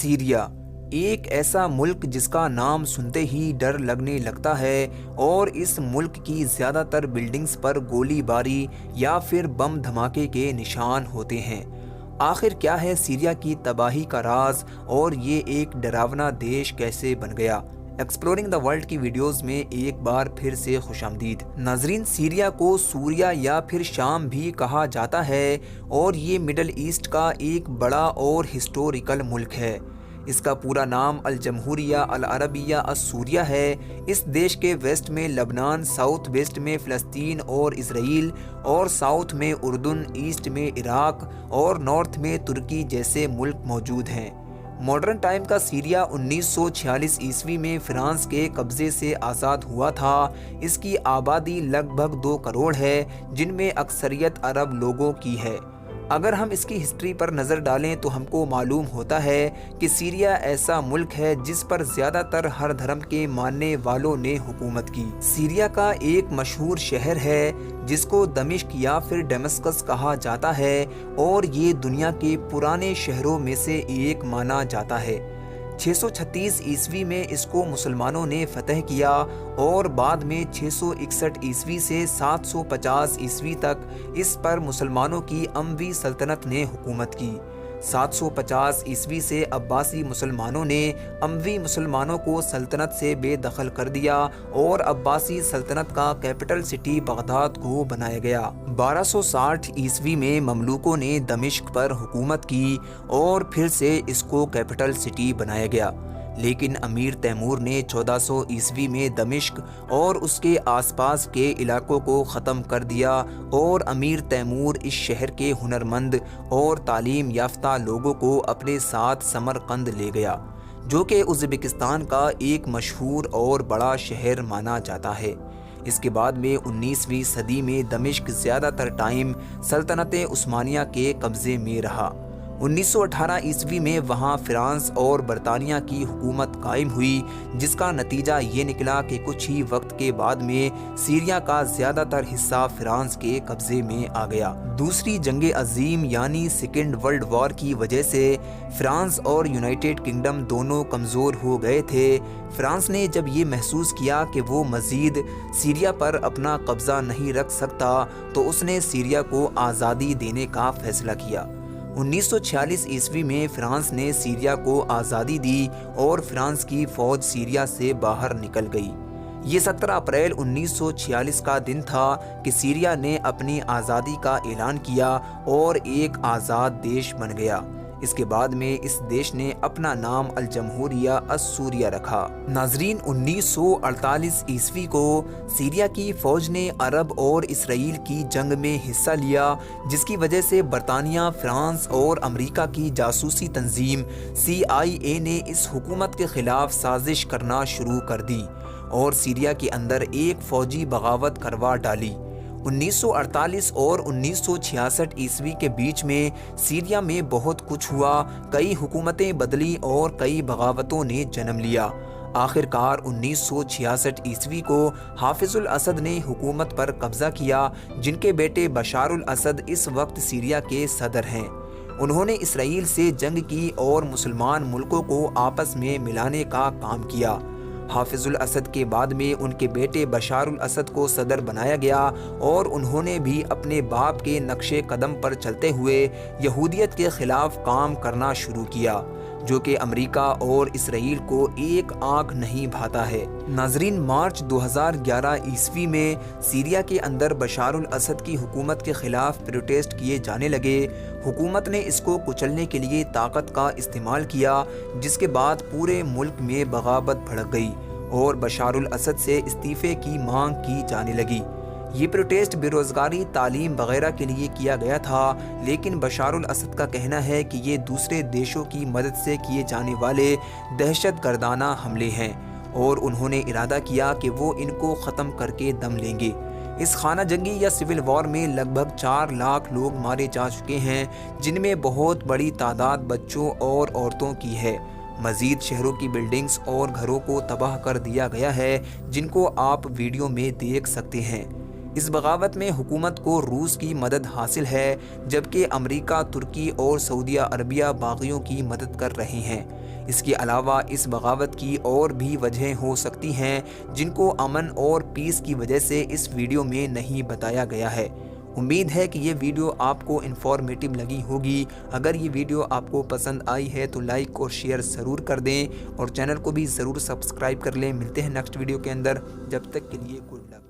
Syria ایک ایسا ملک جس کا نام سنتے ہی ڈر لگنے لگتا ہے اور اس ملک کی زیادہ تر بلڈنگز پر گولی باری یا پھر بم دھماکے کے نشان ہوتے ہیں۔ آخر کیا ہے سیریا کی تباہی کا راز اور یہ ایک ڈراونا دیش کیسے بن گیا؟ ایکسپلورنگ دا ورلڈ کی ویڈیوز میں ایک بار پھر سے خوش آمدید۔ ناظرین، سیریا کو سوریا یا پھر شام بھی کہا جاتا ہے اور یہ مڈل ایسٹ کا ایک بڑا اور ہسٹوریکل ملک ہے۔ اس کا پورا نام الجمہوریہ العربیہ السوریہ ہے۔ اس دیش کے ویسٹ میں لبنان، ساؤتھ ویسٹ میں فلسطین اور اسرائیل، اور ساؤتھ میں اردن، ایسٹ میں عراق اور نارتھ میں ترکی جیسے ملک موجود ہیں۔ ماڈرن ٹائم کا سیریا 1946 عیسوی میں فرانس کے قبضے سے آزاد ہوا تھا۔ اس کی آبادی لگ بھگ 2 کروڑ ہے، جن میں اکثریت عرب لوگوں کی ہے۔ اگر ہم اس کی ہسٹری پر نظر ڈالیں تو ہم کو معلوم ہوتا ہے کہ سیریا ایسا ملک ہے جس پر زیادہ تر ہر دھرم کے ماننے والوں نے حکومت کی۔ سیریا کا ایک مشہور شہر ہے جس کو دمشق یا پھر ڈیمسکس کہا جاتا ہے اور یہ دنیا کے پرانے شہروں میں سے ایک مانا جاتا ہے۔ 636 عیسوی میں اس کو مسلمانوں نے فتح کیا اور بعد میں 661 عیسوی سے 750 عیسوی تک اس پر مسلمانوں کی اموی سلطنت نے حکومت کی۔ 750 عیسوی سے عباسی مسلمانوں نے اموی مسلمانوں کو سلطنت سے بے دخل کر دیا اور عباسی سلطنت کا کیپٹل سٹی بغداد کو بنایا گیا۔ 1260 عیسوی میں مملوکوں نے دمشق پر حکومت کی اور پھر سے اس کو کیپٹل سٹی بنایا گیا، لیکن امیر تیمور نے 1400 عیسوی میں دمشق اور اس کے آس پاس کے علاقوں کو ختم کر دیا اور امیر تیمور اس شہر کے ہنرمند اور تعلیم یافتہ لوگوں کو اپنے ساتھ سمرقند لے گیا، جو کہ ازبکستان کا ایک مشہور اور بڑا شہر مانا جاتا ہے۔ اس کے بعد میں 19ویں صدی میں دمشق زیادہ تر ٹائم سلطنت عثمانیہ کے قبضے میں رہا۔ 1918 عیسوی میں وہاں فرانس اور برطانیہ کی حکومت قائم ہوئی، جس کا نتیجہ یہ نکلا کہ کچھ ہی وقت کے بعد میں سیریا کا زیادہ تر حصہ فرانس کے قبضے میں آ گیا۔ دوسری جنگ عظیم یعنی سیکنڈ ورلڈ وار کی وجہ سے فرانس اور یونائٹڈ کنگڈم دونوں کمزور ہو گئے تھے۔ فرانس نے جب یہ محسوس کیا کہ وہ مزید سیریا پر اپنا قبضہ نہیں رکھ سکتا تو اس نے سیریا کو آزادی دینے کا فیصلہ کیا۔ 1946 عیسوی میں فرانس نے سیریا کو آزادی دی اور فرانس کی فوج سیریا سے باہر نکل گئی۔ یہ 17 اپریل 1946 کا دن تھا کہ سیریا نے اپنی آزادی کا اعلان کیا اور ایک آزاد دیش بن گیا۔ اس کے بعد میں اس دیش نے اپنا نام الجمہوریہ السوریہ رکھا۔ ناظرین، 1948 عیسوی کو سیریا کی فوج نے عرب اور اسرائیل کی جنگ میں حصہ لیا، جس کی وجہ سے برطانیہ، فرانس اور امریکہ کی جاسوسی تنظیم CIA نے اس حکومت کے خلاف سازش کرنا شروع کر دی اور سیریا کے اندر ایک فوجی بغاوت کروا ڈالی۔ 1948 اور 1966 عیسوی کے بیچ میں سیریا میں بہت کچھ ہوا، کئی حکومتیں بدلی اور کئی بغاوتوں نے جنم لیا۔ آخر کار 1966 عیسوی کو حافظ الاسد نے حکومت پر قبضہ کیا، جن کے بیٹے بشار الاسد اس وقت سیریا کے صدر ہیں۔ انہوں نے اسرائیل سے جنگ کی اور مسلمان ملکوں کو آپس میں ملانے کا کام کیا۔ حافظ الاسد کے بعد میں ان کے بیٹے بشار الاسد کو صدر بنایا گیا اور انہوں نے بھی اپنے باپ کے نقش قدم پر چلتے ہوئے یہودیت کے خلاف کام کرنا شروع کیا، جو کہ امریکہ اور اسرائیل کو ایک آنکھ نہیں بھاتا ہے۔ ناظرین، مارچ 2011 عیسوی میں سیریا کے اندر بشار الاسد کی حکومت کے خلاف پروٹیسٹ کیے جانے لگے۔ حکومت نے اس کو کچلنے کے لیے طاقت کا استعمال کیا، جس کے بعد پورے ملک میں بغاوت بھڑک گئی اور بشار الاسد سے استعفے کی مانگ کی جانے لگی۔ یہ پروٹیسٹ بے روزگاری، تعلیم وغیرہ کے لیے کیا گیا تھا، لیکن بشار الاسد کا کہنا ہے کہ یہ دوسرے دیشوں کی مدد سے کیے جانے والے دہشت گردانہ حملے ہیں اور انہوں نے ارادہ کیا کہ وہ ان کو ختم کر کے دم لیں گے۔ اس خانہ جنگی یا سول وار میں لگ بھگ 4 لاکھ لوگ مارے جا چکے ہیں، جن میں بہت بڑی تعداد بچوں اور عورتوں کی ہے۔ مزید شہروں کی بلڈنگز اور گھروں کو تباہ کر دیا گیا ہے، جن کو آپ ویڈیو میں دیکھ سکتے ہیں۔ اس بغاوت میں حکومت کو روس کی مدد حاصل ہے، جبکہ امریکہ، ترکی اور سعودیہ عربیہ باغیوں کی مدد کر رہے ہیں۔ اس کے علاوہ اس بغاوت کی اور بھی وجہیں ہو سکتی ہیں جن کو امن اور پیس کی وجہ سے اس ویڈیو میں نہیں بتایا گیا ہے۔ امید ہے کہ یہ ویڈیو آپ کو انفارمیٹیو لگی ہوگی۔ اگر یہ ویڈیو آپ کو پسند آئی ہے تو لائک اور شیئر ضرور کر دیں اور چینل کو بھی ضرور سبسکرائب کر لیں۔ ملتے ہیں نیکسٹ ویڈیو کے اندر، جب تک کے لیے گڈ لک۔